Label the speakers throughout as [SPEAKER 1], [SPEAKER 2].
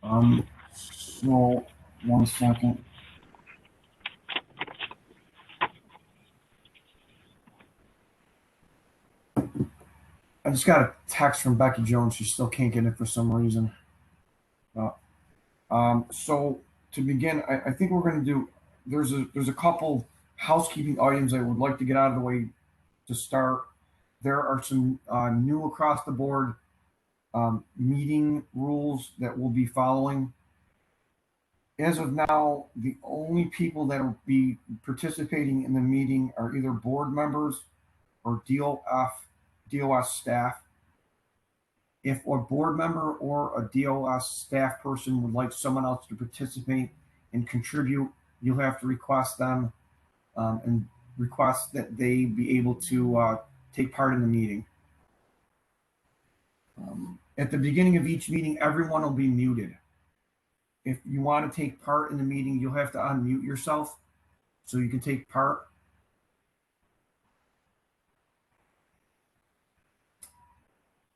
[SPEAKER 1] So, one second. I just got a text from Becky Jones. She still can't get it for some reason. So to begin, I think we're going to do. There's a couple housekeeping items I would like to get out of the way to start. There are some new across the board meeting rules that we'll be following. As of now, the only people that will be participating in the meeting are either board members or DOS staff. If a board member or a DOS staff person would like someone else to participate and contribute, you'll have to request them and request that they be able to take part in the meeting. At the beginning of each meeting, everyone will be muted. If you want to take part in the meeting, you'll have to unmute yourself so you can take part.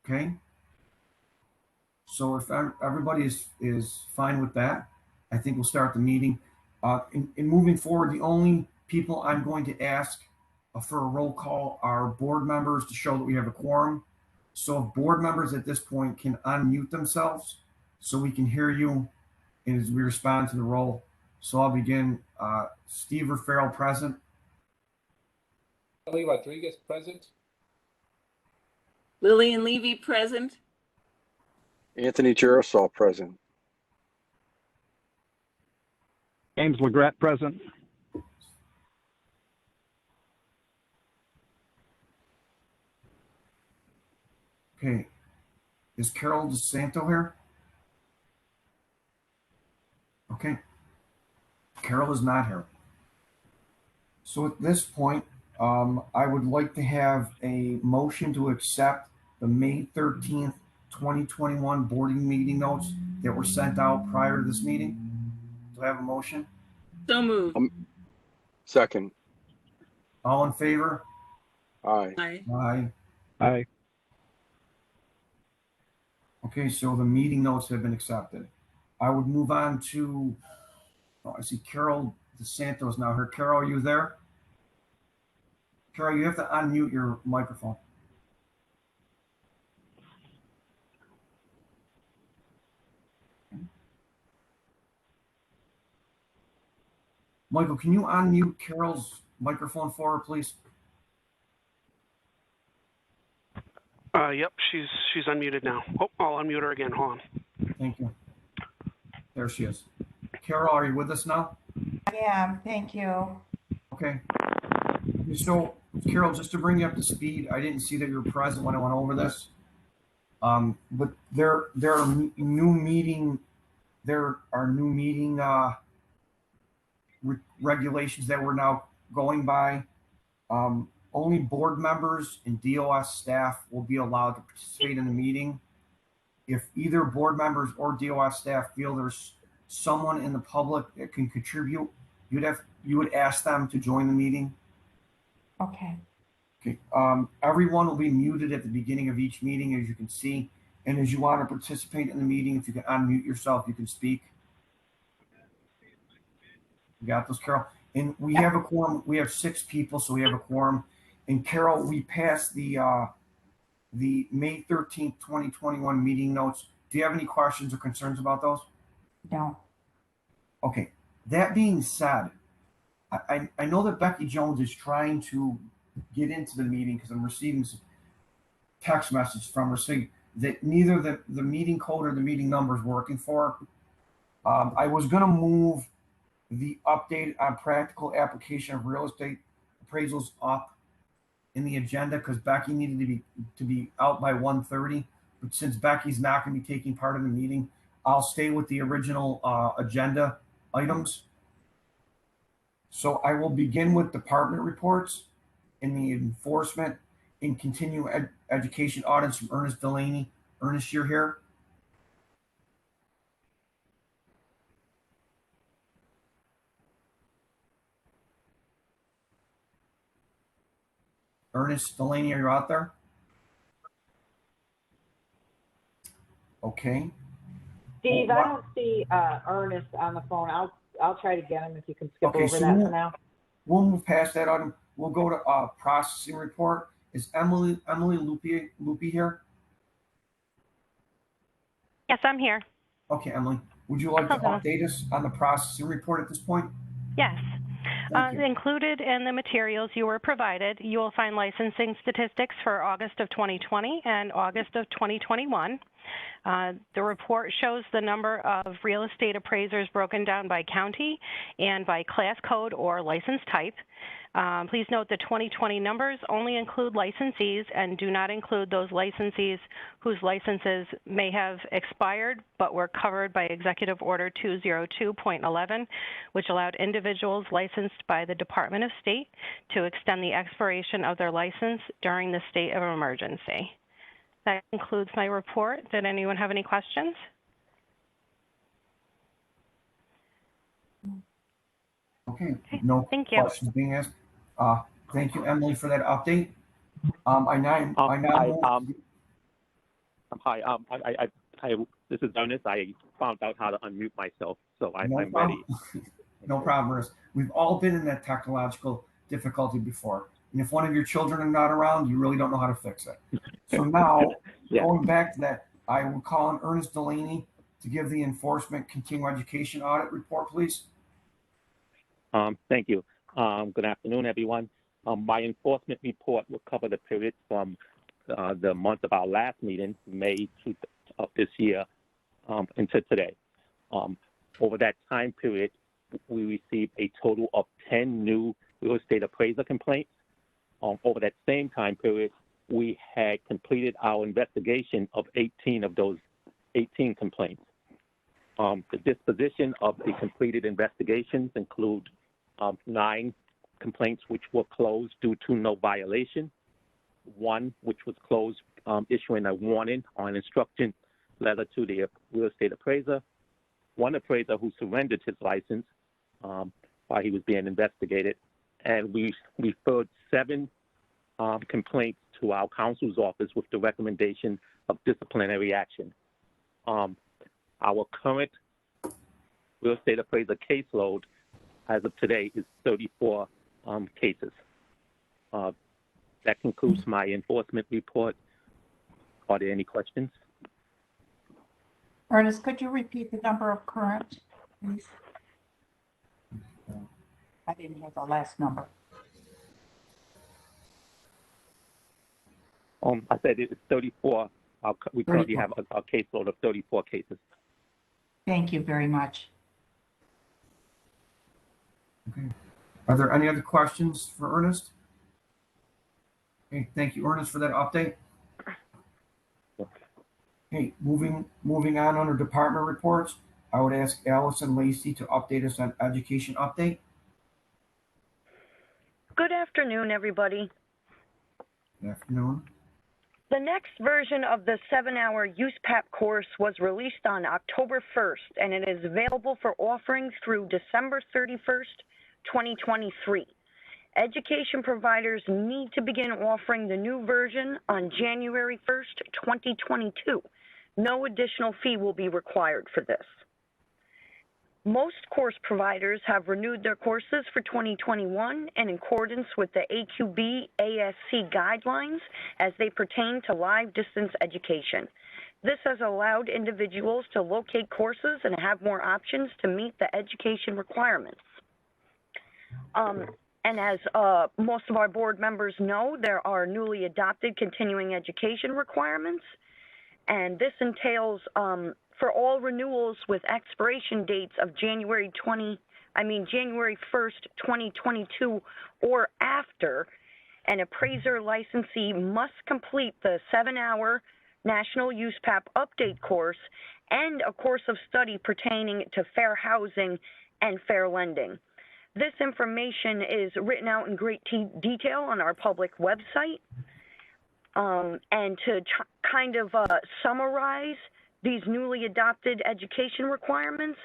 [SPEAKER 1] Okay. So if everybody is fine with that, I think we'll start the meeting. In moving forward, the only people I'm going to ask for a roll call are board members to show that we have a quorum. So if board members at this point can unmute themselves so we can hear you as we respond to the roll. So I'll begin. Steve Farrell present.
[SPEAKER 2] Ellie Rodriguez present.
[SPEAKER 3] Lillian Levy present.
[SPEAKER 4] Anthony Girasol present.
[SPEAKER 5] James Legret present.
[SPEAKER 1] Okay. Is Carol DeSanto here? Okay. Carol is not here. So at this point, I would like to have a motion to accept the May 13th, 2021 boarding meeting notes that were sent out prior to this meeting. Do I have a motion?
[SPEAKER 3] So moved.
[SPEAKER 4] Second.
[SPEAKER 1] All in favor?
[SPEAKER 4] Aye.
[SPEAKER 3] Aye.
[SPEAKER 1] Aye.
[SPEAKER 5] Aye.
[SPEAKER 1] Okay, so the meeting notes have been accepted. I would move on to, I see Carol DeSanto is now here. Carol, are you there? Carol, you have to unmute your microphone. Michael, can you unmute Carol's microphone for her, please?
[SPEAKER 6] Yep, she's unmuted now. Oh, I'll unmute her again. Hold on.
[SPEAKER 1] Thank you. There she is. Carol, are you with us now?
[SPEAKER 7] I am, thank you.
[SPEAKER 1] Okay. So, Carol, just to bring you up to speed, I didn't see that you were present when I went over this. But there are new meeting regulations that we're now going by. Only board members and DOS staff will be allowed to participate in the meeting. If either board members or DOS staff feel there's someone in the public that can contribute, you would ask them to join the meeting.
[SPEAKER 7] Okay.
[SPEAKER 1] Okay. Everyone will be muted at the beginning of each meeting, as you can see. And as you want to participate in the meeting, if you can unmute yourself, you can speak. You got those, Carol? And we have a quorum. We have 6 people, so we have a quorum. And Carol, we passed the May 13th, 2021 meeting notes. Do you have any questions or concerns about those?
[SPEAKER 7] No.
[SPEAKER 1] Okay. That being said, I know that Becky Jones is trying to get into the meeting because I'm receiving some text message from her saying that neither the meeting code or the meeting number is working for her. I was going to move the update on practical application of real estate appraisals up in the agenda because Becky needed to be out by 1:30. But since Becky's not going to be taking part in the meeting, I'll stay with the original agenda items. So I will begin with department reports and the enforcement and continue education audits from Ernest Delaney. Ernest, you're here. Ernest Delaney, are you out there? Okay.
[SPEAKER 2] Steve,
[SPEAKER 1] Well,
[SPEAKER 2] I don't see Ernest on the phone. I'll try to get him if you can skip
[SPEAKER 1] Okay,
[SPEAKER 2] over
[SPEAKER 1] so
[SPEAKER 2] that for now.
[SPEAKER 1] we'll move past that item. We'll go to processing report. Is Emily Loopy here?
[SPEAKER 8] Yes, I'm here.
[SPEAKER 1] Okay, Emily, would you like to
[SPEAKER 8] Hello.
[SPEAKER 1] update us on the processing report at this point?
[SPEAKER 8] Yes.
[SPEAKER 1] Thank you.
[SPEAKER 8] Included in the materials you were provided, you will find licensing statistics for August of 2020 and August of 2021. The report shows the number of real estate appraisers broken down by county and by class code or license type. Please note the 2020 numbers only include licensees and do not include those licensees whose licenses may have expired but were covered by Executive Order 202.11, which allowed individuals licensed by the Department of State to extend the expiration of their license during the state of emergency. That concludes my report. Did anyone have any questions?
[SPEAKER 1] Okay, no
[SPEAKER 8] thank you.
[SPEAKER 1] questions being asked. Thank you, Emily, for that update. I now move.
[SPEAKER 9] Hi. This is Ernest. I found out how to unmute myself, so I'm ready.
[SPEAKER 1] No problem, Ernest. We've all been in that technological difficulty before. And if one of your children are not around, you really don't know how to fix it. So now,
[SPEAKER 9] Yeah.
[SPEAKER 1] going back to that, I will call on Ernest Delaney to give the enforcement continuing education audit report, please.
[SPEAKER 9] Thank you. Good afternoon, everyone. My enforcement report will cover the period from the month of our last meeting, May of this year, into today. Over that time period, we received a total of 10 new real estate appraiser complaints. Over that same time period, we had completed our investigation of 18 of those 18 complaints. The disposition of the completed investigations include 9 complaints which were closed due to no violation, 1 which was closed issuing a warning or an instruction letter to the real estate appraiser, 1 appraiser who surrendered his license while he was being investigated, and we referred 7 complaints to our counsel's office with the recommendation of disciplinary action. Our current real estate appraiser caseload as of today is 34 cases. That concludes my enforcement report. Are there any questions?
[SPEAKER 7] Ernest, could you repeat the number of current, please? I didn't hear the last number.
[SPEAKER 9] I said it is 34. We currently
[SPEAKER 7] 34.
[SPEAKER 9] have a caseload of 34 cases.
[SPEAKER 7] Thank you very much.
[SPEAKER 1] Okay. Are there any other questions for Ernest? Okay, thank you, Ernest, for that update. Okay, moving on under department reports, I would ask Allison Lacey to update us on education update.
[SPEAKER 10] Good afternoon, everybody.
[SPEAKER 1] Good afternoon.
[SPEAKER 10] The next version of the 7-hour USPAP course was released on October 1st, and it is available for offering through December 31st, 2023. Education providers need to begin offering the new version on January 1st, 2022. No additional fee will be required for this. Most course providers have renewed their courses for 2021 in accordance with the AQB ASC guidelines as they pertain to live distance education. This has allowed individuals to locate courses and have more options to meet the education requirements. And as most of our board members know, there are newly adopted continuing education requirements, and this entails for all renewals with expiration dates of January 1st, 2022 or after, an appraiser licensee must complete the 7-hour National USPAP Update course and a course of study pertaining to fair housing and fair lending. This information is written out in great detail on our public website. And to kind of summarize these newly adopted education requirements,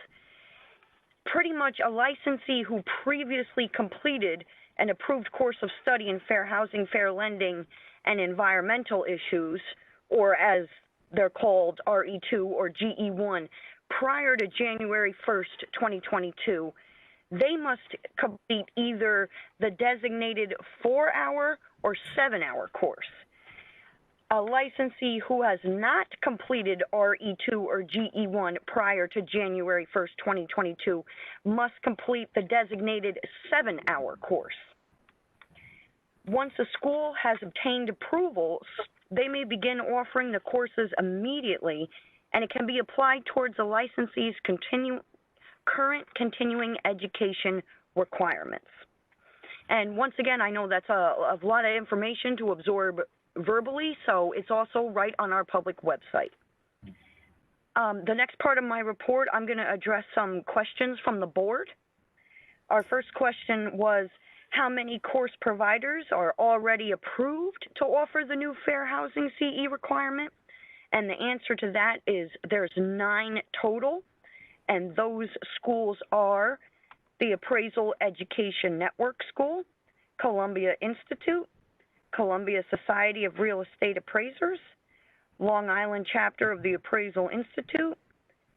[SPEAKER 10] pretty much a licensee who previously completed an approved course of study in fair housing, fair lending, and environmental issues, or as they're called, RE2 or GE1, prior to January 1st, 2022, they must complete either the designated 4-hour or 7-hour course. A licensee who has not completed RE2 or GE1 prior to January 1st, 2022 must complete the designated 7-hour course. Once a school has obtained approval, they may begin offering the courses immediately, and it can be applied towards the licensee's current continuing education requirements. And once again, I know that's a lot of information to absorb verbally, so it's also right on our public website. The next part of my report, I'm going to address some questions from the board. Our first question was, how many course providers are already approved to offer the new fair housing CE requirement? And the answer to that is there's 9 total, and those schools are the Appraisal Education Network School, Columbia Institute, Columbia Society of Real Estate Appraisers, Long Island chapter of the Appraisal Institute,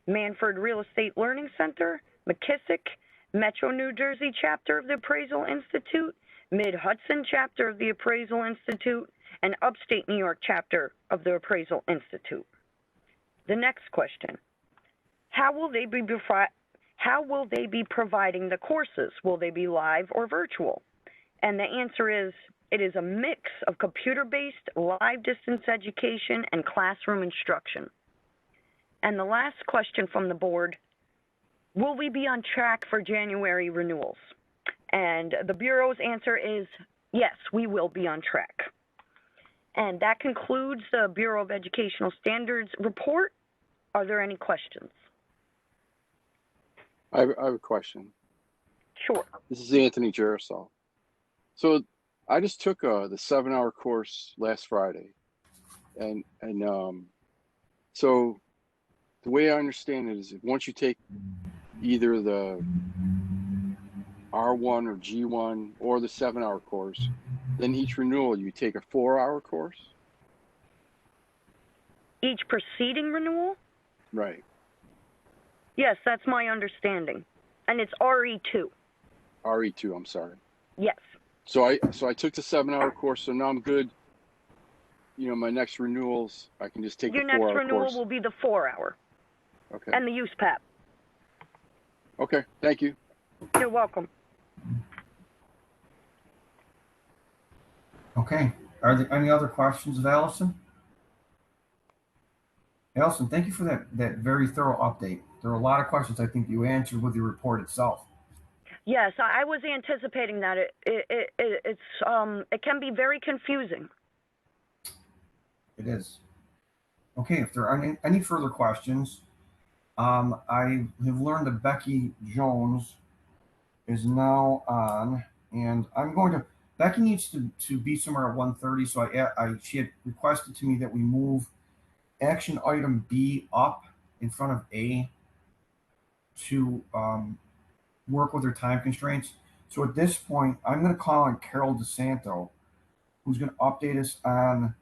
[SPEAKER 10] Manford Real Estate Learning Center, McKissick, Metro New Jersey chapter of the Appraisal Institute, Mid-Hudson chapter of the Appraisal Institute, and Upstate New York chapter of the Appraisal Institute. The next question, how will they be providing the courses? Will they be live or virtual? And the answer is, it is a mix of computer-based live distance education and classroom instruction. And the last question from the board, will we be on track for January renewals? And the Bureau's answer is, yes, we will be on track. And that concludes the Bureau of Educational Standards report. Are there any questions?
[SPEAKER 4] I have a question.
[SPEAKER 10] Sure.
[SPEAKER 4] This is Anthony Jarosol. So I just took the 7-hour course last Friday, and so the way I understand it is, once you take either the R1 or G1 or the 7-hour course, then each renewal you take a 4-hour course?
[SPEAKER 10] Each preceding renewal?
[SPEAKER 4] Right.
[SPEAKER 10] Yes, that's my understanding. And it's RE2.
[SPEAKER 4] RE2, I'm sorry.
[SPEAKER 10] Yes.
[SPEAKER 4] So I took the 7-hour course, so now I'm good. You know, my next renewals, I can just take
[SPEAKER 10] Your
[SPEAKER 4] the 4-hour
[SPEAKER 10] next renewal
[SPEAKER 4] course.
[SPEAKER 10] will be the 4-hour.
[SPEAKER 4] Okay.
[SPEAKER 10] And the use PAP.
[SPEAKER 4] Okay, thank you.
[SPEAKER 10] You're welcome.
[SPEAKER 1] Okay. Are there any other questions of Allison? Allison, thank you for that very thorough update. There are a lot of questions I think you answered with your report itself.
[SPEAKER 10] Yes, I was anticipating that. It can be very confusing.
[SPEAKER 1] It is. Okay, if there are any further questions, I have learned that Becky Jones is now on, and I'm going to, Becky needs to be somewhere at 1:30, so she had requested to me that we move action item B up in front of A to work with her time constraints. So at this point, I'm going to call on Carol DeSanto, who's going to update us on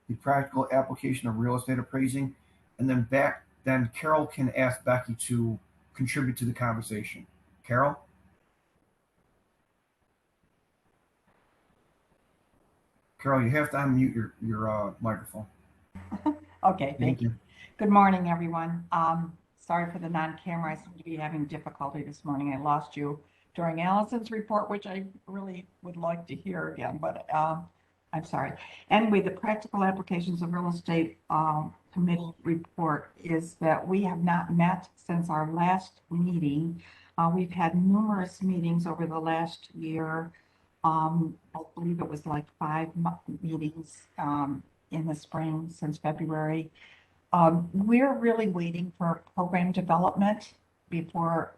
[SPEAKER 1] the practical application of real estate appraising, and then Carol can ask Becky to contribute to the conversation. Carol? Carol, you have to unmute your microphone.
[SPEAKER 7] Okay, thank you. Good morning, everyone. Sorry for the non-camera. I seem to be having difficulty this morning. I lost you during Allison's report, which I really would like to hear again, but I'm sorry. Anyway, the practical applications of real estate committee report is that we have not met since our last meeting. We've had numerous meetings over the last year. I believe it was like 5 meetings in the spring since February. We're really waiting for program development before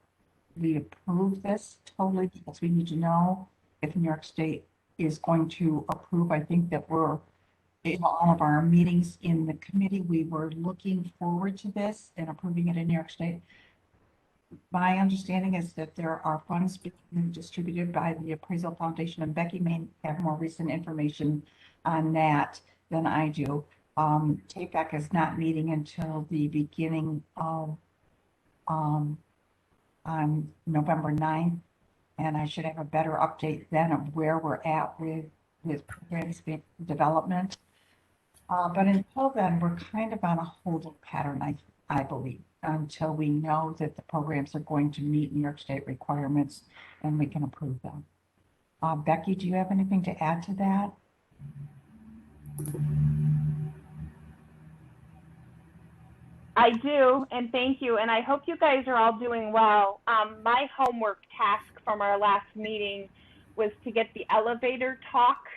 [SPEAKER 7] we approve this totally, because we need to know if New York State is going to approve. I think that we're, in all of our meetings in the committee, we were looking forward to this and approving it in New York State. My understanding is that there are funds being distributed by the Appraisal Foundation, and Becky may have more recent information on that than I do. TAPEC is not meeting until the beginning of on November 9th, and I should have a better update then of where we're at with programs development. But until then, we're kind of on a holding pattern, I believe, until we know that the programs are going to meet New York State requirements and we can approve them. Becky, do you have anything to add to that?
[SPEAKER 11] I do, and thank you, and I hope you guys are all doing well. My homework task from our last meeting was to get the elevator talk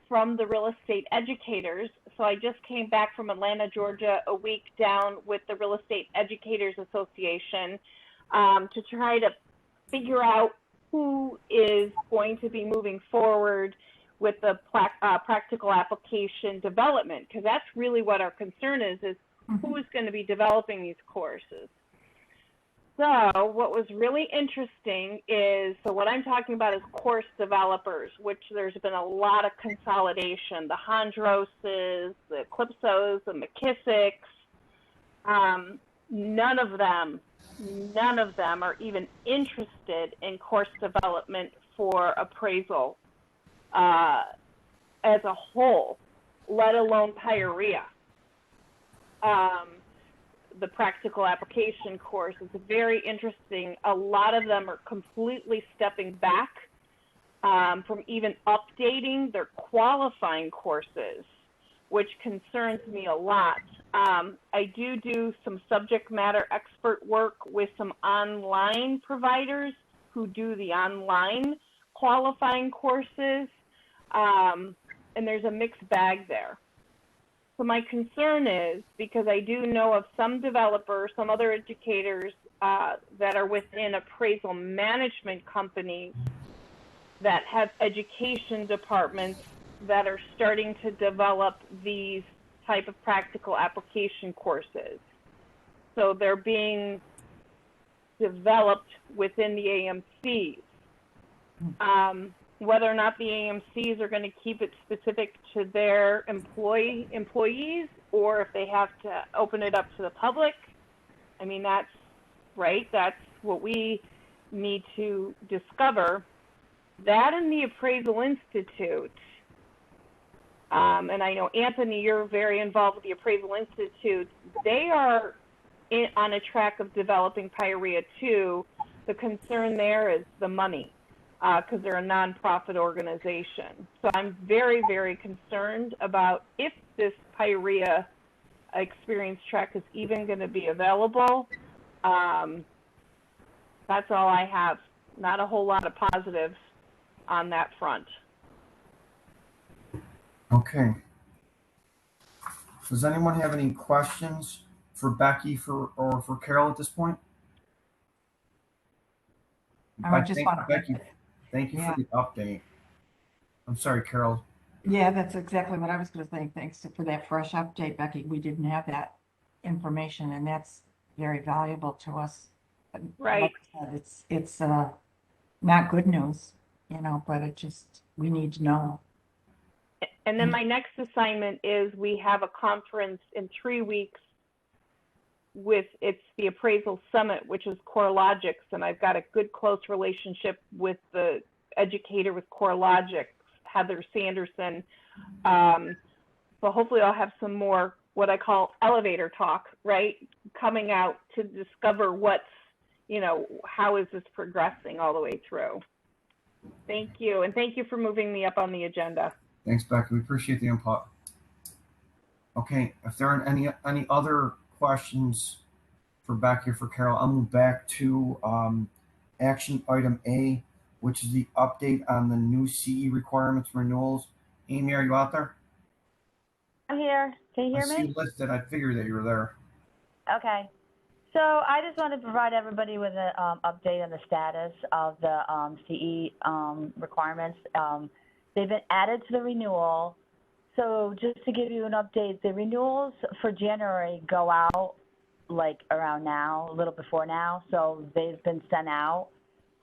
[SPEAKER 11] from the real estate educators. So I just came back from Atlanta, Georgia, a week down with the Real Estate Educators Association to try to figure out who is going to be moving forward with the practical application development, because that's really what our concern is who is going to be developing these courses. So what was really interesting is, so what I'm talking about is course developers, which there's been a lot of consolidation, the Hondroses, the Eclipsos, the McKissicks, none of them are even interested in course development for appraisal as a whole, let alone PIREA. The practical application course is very interesting. A lot of them are completely stepping back from even updating their qualifying courses, which concerns me a lot. I do some subject matter expert work with some online providers who do the online qualifying courses, and there's a mixed bag there. So my concern is, because I do know of some developers, some other educators that are within appraisal management companies that have education departments that are starting to develop these type of practical application courses. So they're being developed within the AMCs. Whether or not the AMCs are going to keep it specific to their employees, or if they have to open it up to the public. I mean, that's right. That's what we need to discover. That and the Appraisal Institute. And I know, Anthony, you're very involved with the Appraisal Institute. They are on a track of developing PIREA too. The concern there is the money, because they're a nonprofit organization. So I'm very, very concerned about if this PIREA experience track is even going to be available. That's all I have. Not a whole lot of positives on that front.
[SPEAKER 1] Okay. Does anyone have any questions for Becky or for Carol at this point?
[SPEAKER 7] I just want to
[SPEAKER 1] Becky, thank you for the update. I'm sorry, Carol.
[SPEAKER 7] Yeah, that's exactly what I was going to say. Thanks for that fresh update, Becky. We didn't have that information, and that's very valuable to us.
[SPEAKER 11] Right.
[SPEAKER 7] Like I said, it's not good news, but we need to know.
[SPEAKER 11] And then my next assignment is we have a conference in 3 weeks it's the Appraisal Summit, which is CoreLogics, and I've got a good close relationship with the educator with CoreLogics, Heather Sanderson. So hopefully I'll have some more what I call elevator talk, right, coming out to discover what's, how is this progressing all the way through. Thank you, and thank you for moving me up on the agenda.
[SPEAKER 1] Thanks, Becky. We appreciate the input. Okay, if there aren't any other questions for Becky or for Carol, I'll move back to action item A, which is the update on the new CE requirements renewals. Amy, are you out there?
[SPEAKER 12] I'm here. Can you hear
[SPEAKER 1] I see
[SPEAKER 12] me?
[SPEAKER 1] you listed. I figured that you were there.
[SPEAKER 12] Okay. So I just want to provide everybody with an update on the status of the CE requirements. They've been added to the renewal. So just to give you an update, the renewals for January go out like around now, a little before now. So they've been sent out.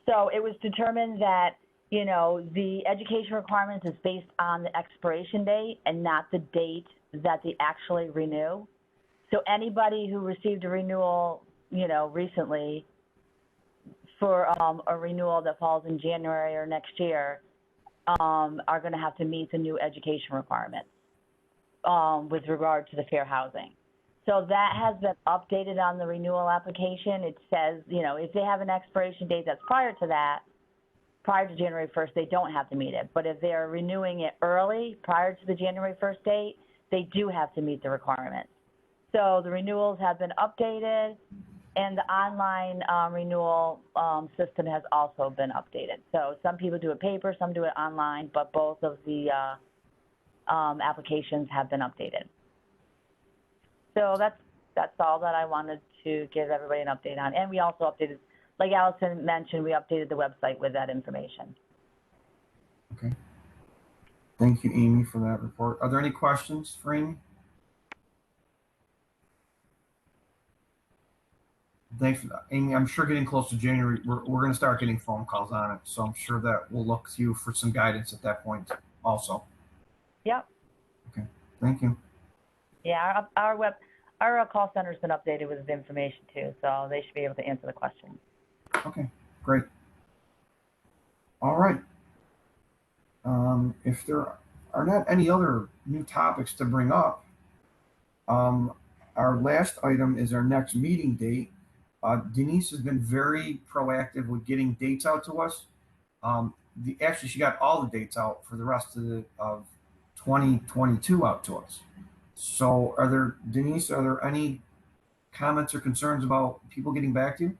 [SPEAKER 12] So it was determined that, the education requirements is based on the expiration date and not the date that they actually renew. So anybody who received a renewal recently for a renewal that falls in January or next year, are going to have to meet the new education requirements with regard to the fair housing. So that has been updated on the renewal application. It says, if they have an expiration date that's prior to that, prior to January 1st, they don't have to meet it. But if they're renewing it early, prior to the January 1st date, they do have to meet the requirements. So the renewals have been updated, and the online renewal system has also been updated. So some people do it paper, some do it online, but both of the applications have been updated. So that's all that I wanted to give everybody an update on. And we also updated, like Allison mentioned, we updated the website with that information.
[SPEAKER 1] Okay. Thank you, Amy, for that report. Are there any questions for Amy? Thanks for that. Amy, I'm sure getting close to January, we're going to start getting phone calls on it. So I'm sure that we'll look to you for some guidance at that point also.
[SPEAKER 12] Yep.
[SPEAKER 1] Okay. Thank you.
[SPEAKER 12] Yeah, our call center's been updated with the information too, so they should be able to answer the questions.
[SPEAKER 1] Okay, great. All right. If there are not any other new topics to bring up, our last item is our next meeting date. Denise has been very proactive with getting dates out to us. Actually, she got all the dates out for the rest of 2022 out to us. So Denise, are there any comments or concerns about people getting back to you?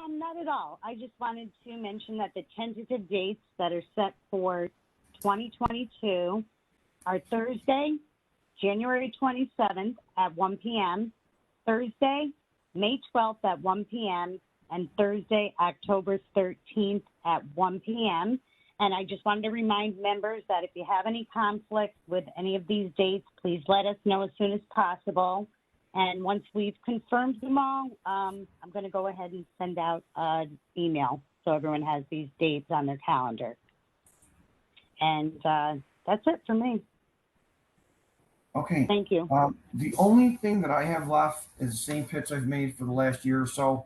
[SPEAKER 13] Not at all. I just wanted to mention that the tentative dates that are set for 2022 are Thursday, January 27th at 1 p.m., Thursday, May 12th at 1 p.m., and Thursday, October 13th at 1 p.m. And I just wanted to remind members that if you have any conflicts with any of these dates, please let us know as soon as possible. And once we've confirmed them all, I'm going to go ahead and send out an email so everyone has these dates on their calendar. And that's it for me.
[SPEAKER 1] Okay.
[SPEAKER 13] Thank you.
[SPEAKER 1] The only thing that I have left is the same pitch I've made for the last year or so.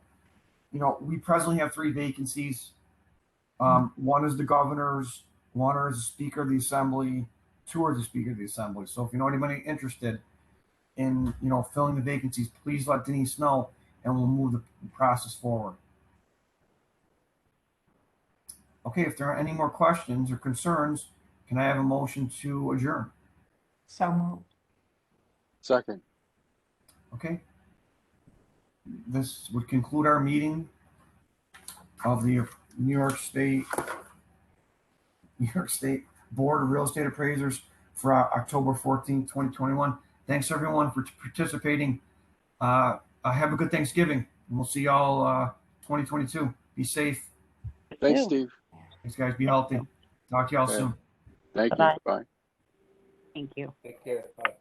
[SPEAKER 1] We presently have 3 vacancies. One is the governor's, one is the Speaker of the Assembly, 2 are the Speaker of the Assembly. So if you know anybody interested in filling the vacancies, please let Denise know, and we'll move the process forward. Okay, if there are any more questions or concerns, can I have a motion to adjourn?
[SPEAKER 7] So moved.
[SPEAKER 4] Second.
[SPEAKER 1] Okay. This would conclude our meeting of the New York State Board of Real Estate Appraisers for October 14th, 2021. Thanks everyone for participating. Have a good Thanksgiving. And we'll see y'all 2022. Be safe.
[SPEAKER 4] Thanks, Steve.
[SPEAKER 1] Thanks, guys. Be healthy. Talk to y'all soon.
[SPEAKER 4] Thank you.
[SPEAKER 12] Bye-bye.
[SPEAKER 4] Bye.
[SPEAKER 13] Thank you.
[SPEAKER 14] Take care. Bye.